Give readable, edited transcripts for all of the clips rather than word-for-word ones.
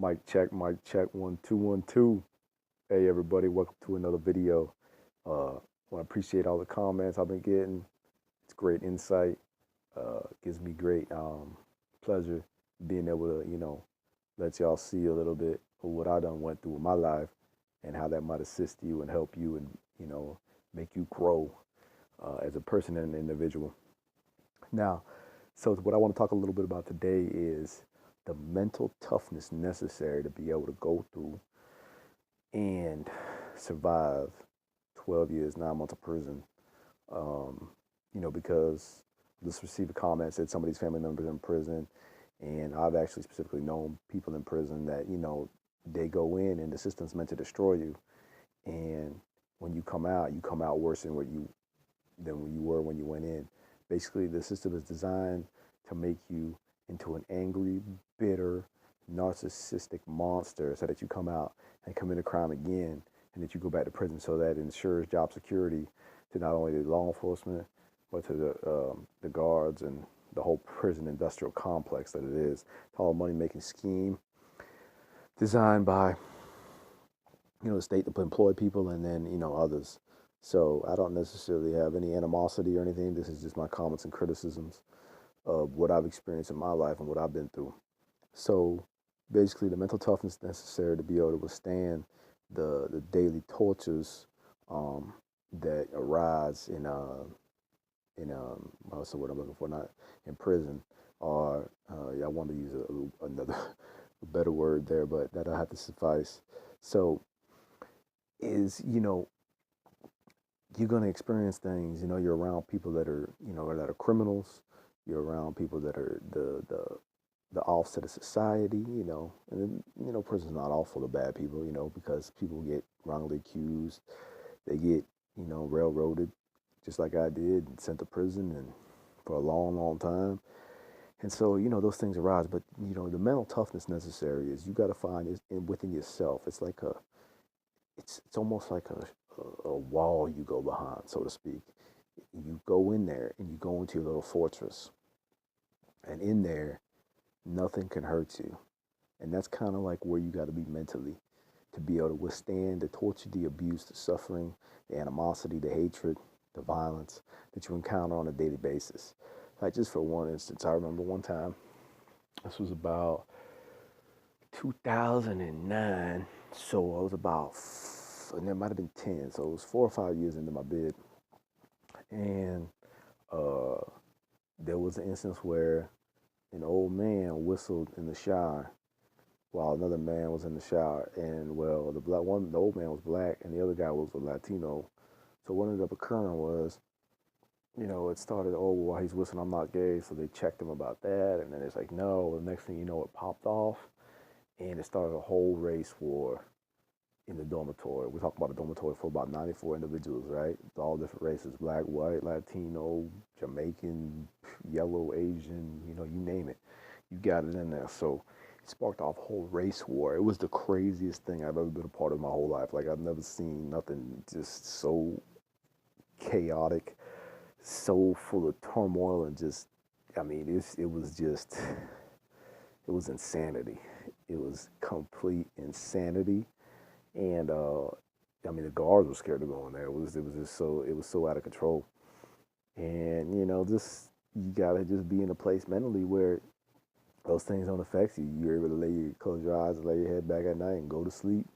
Mic check, 1 2 1 2. Hey everybody, welcome to another video. Want to appreciate all the comments I've been getting. It's great insight. Gives me great pleasure being able to, let y'all see a little bit of what I done went through in my life and how that might assist you and help you and, make you grow as a person and an individual. Now, so what I want to talk a little bit about today is the mental toughness necessary to be able to go through and survive 12 years, 9 months of prison. Because just received a comment that said somebody's family members in prison, and I've actually specifically known people in prison that, they go in and the system's meant to destroy you. And when you come out worse than when you were when you went in. Basically, the system is designed to make you into an angry, bitter, narcissistic monster so that you come out and commit a crime again and that you go back to prison, so that ensures job security to not only the law enforcement but to the guards and the whole prison industrial complex that it is. It's all a money-making scheme designed by the state to employ people and then others. So I don't necessarily have any animosity or anything. This is just my comments and criticisms of what I've experienced in my life and what I've been through. So basically, the mental toughness necessary to be able to withstand the daily tortures that arise in what's the word I'm looking for? Not in prison, or I want to use another a better word there, but that'll have to suffice. So is you're going to experience things. You're around people that are that are criminals. You're around people that are the offset of society. And then, prison's not all full of bad people. Because people get wrongly accused. They get railroaded, just like I did, and sent to prison and for a long, long time. And so those things arise. But the mental toughness necessary is you got to find it within yourself. It's like it's almost like a wall you go behind, so to speak. You go in there and you go into your little fortress. And in there, nothing can hurt you. And that's kind of like where you got to be mentally to be able to withstand the torture, the abuse, the suffering, the animosity, the hatred, the violence that you encounter on a daily basis. Like, just for one instance, I remember one time, this was about 2009. So I was about, and it might have been 10. So it was 4 or 5 years into my bid. And there was an instance where an old man whistled in the shower while another man was in the shower. And well, the old man was black and the other guy was a Latino. So what ended up occurring was, it started, oh, well, while he's whistling, I'm not gay. So they checked him about that. And then it's like, no. The next thing you know, it popped off. And it started a whole race war in the dormitory. We talked about a dormitory for about 94 individuals, right? All different races: black, white, Latino, Jamaican, yellow, Asian, you name it. You got it in there. So it sparked off a whole race war. It was the craziest thing I've ever been a part of my whole life. Like, I've never seen nothing just so chaotic, so full of turmoil, and just, it was insanity. It was complete insanity. And the guards were scared to go in there. It was so out of control. And just, you gotta just be in a place mentally where those things don't affect you. You're able to close your eyes and lay your head back at night and go to sleep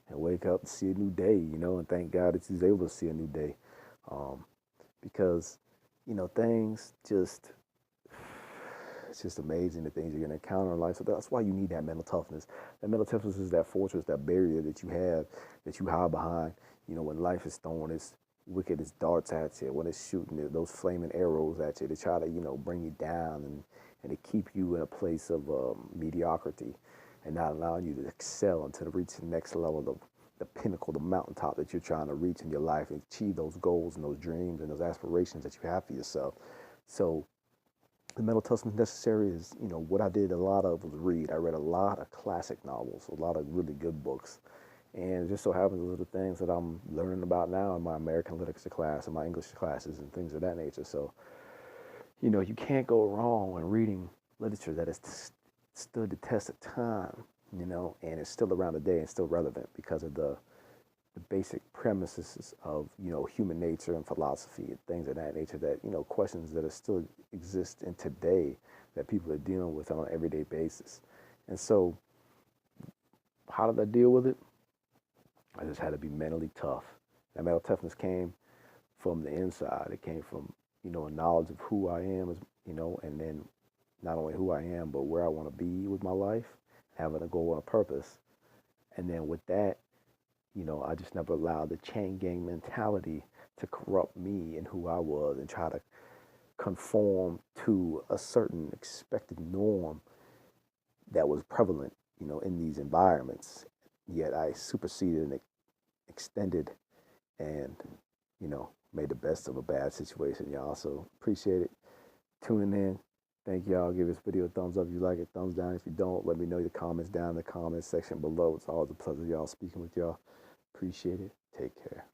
and wake up and see a new day. And thank God that you're able to see a new day, because things just. It's just amazing the things you're going to encounter in life. So that's why you need that mental toughness. That mental toughness is that fortress, that barrier that you have, that you hide behind. When life is throwing its wickedest darts at you, when it's shooting those flaming arrows at you to try to, bring you down and to keep you in a place of mediocrity and not allowing you to excel and to reach the next level, the pinnacle, the mountaintop that you're trying to reach in your life and achieve those goals and those dreams and those aspirations that you have for yourself. So the mental toughness necessary is, what I did a lot of was read. I read a lot of classic novels, a lot of really good books. And it just so happens those are the things that I'm learning about now in my American literature class and my English classes and things of that nature. So, you can't go wrong when reading literature that has stood the test of time and it's still around today and still relevant because of the basic premises of, human nature and philosophy and things of that nature that, questions that are still exist in today that people are dealing with on an everyday basis. And so how did I deal with it? I just had to be mentally tough. That mental toughness came from the inside. It came from, a knowledge of who I am, and then not only who I am, but where I want to be with my life, having a goal and a purpose. And then with that, I just never allowed the chain gang mentality to corrupt me and who I was and try to conform to a certain expected norm that was prevalent, in these environments. Yet I superseded and extended and, made the best of a bad situation, y'all. So appreciate it. Tuning in. Thank y'all. Give this video a thumbs up if you like it, thumbs down if you don't. Let me know your comments down in the comments section below. It's always a pleasure, y'all, speaking with y'all. Appreciate it. Take care.